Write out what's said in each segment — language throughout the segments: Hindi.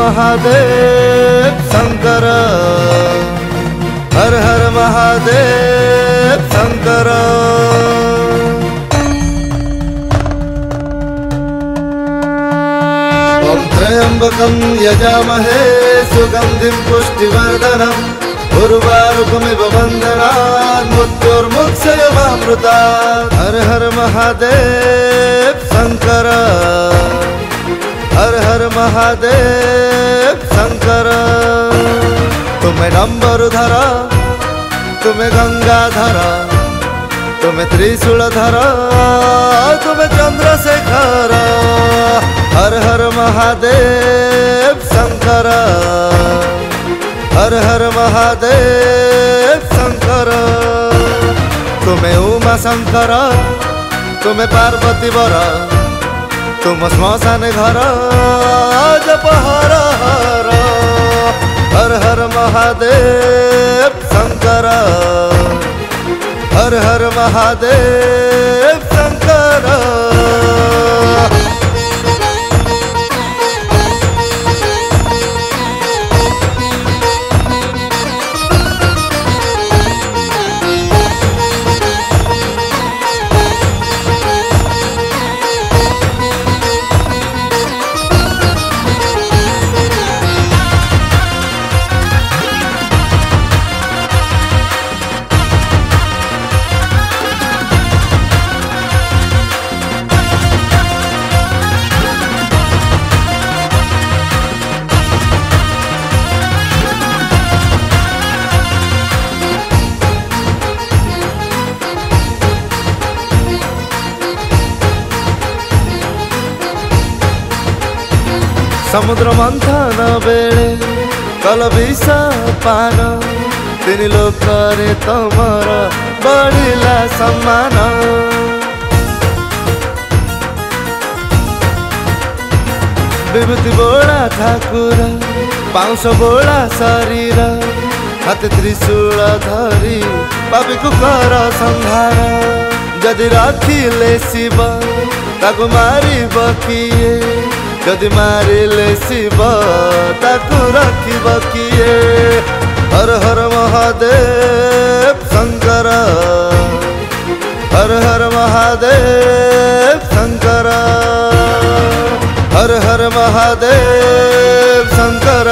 महादेव शंकर, हर हर महादेव शंकर। ओम त्र्यंबकं यजामहे सुगंधिं पुष्टिवर्धनम्, उर्वारुकमिव बन्धनान् मृत्युर्मुक्षयमामृतात्। हर हर महादेव शंकर, हर हर महादेव शंकर। तुम्हें डम्बरुधर, तुम्हें गंगाधर, तुम्हें त्रिशूलधर, तुम्हें चंद्रशेखर। हर हर महादेव शंकर, हर हर महादेव शंकर। तुम्हें उमा शंकर, तुम्हें पार्वती वर, तुम श्मशान घर जप हर हर। हर हर महादेव शंकर, हर हर महादेव शंकर। समुद्र मंथन बेले कल विष पान, तीन लोकरे तमर बढ़िला सम्मान। विभूति बोला ठाकुर, पाउस बोला शरीर, हाथ त्रिशूल धरी पापी को कर संहार। जदि रखिले शिव ताकु मारिब किए, जदि मारिले शिव ताकु रखिब किए। हर हर महादेव शंकर, हर हर महादेव शंकर, हर हर महादेव शंकर,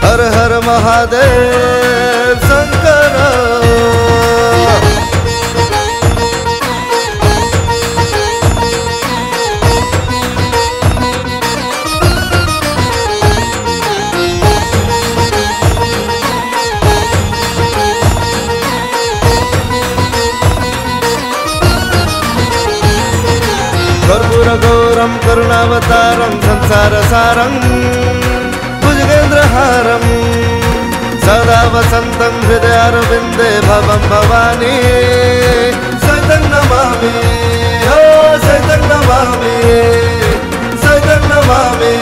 हर हर महादेव शंकर। कर्पूर गौरम करुणावतारम संसार सारं भुजगेन्द्रहारं, सदा वसन्तं हृदयारविन्दे भवं भवानी। सैतं नमामि, हो सैतं नमामि, सैतं नमामि,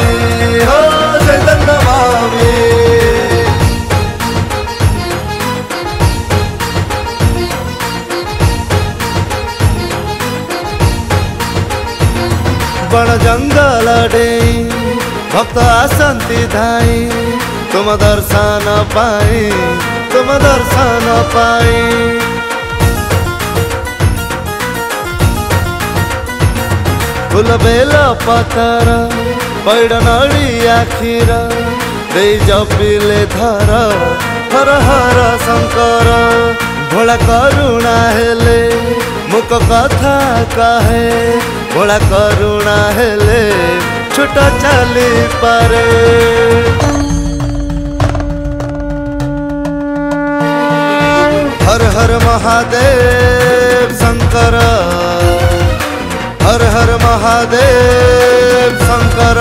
हो सैतं नमामि। बण जंगल डेई भक्त आसंती धाई, तुम दर्शन पाई, तुम दर्शन पाई। फूल बेल पतर पैड़ नड़िया क्षीर, दे जपिले धर हर हर शंकर। भोला करुणा हेले मुक कथा कहे, भोला करुणा हेले छुट चली पारे। हर हर महादेव शंकर, हर हर महादेव शंकर,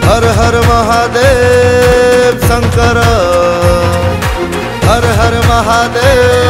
हर हर महादेव शंकर, हर हर महादेव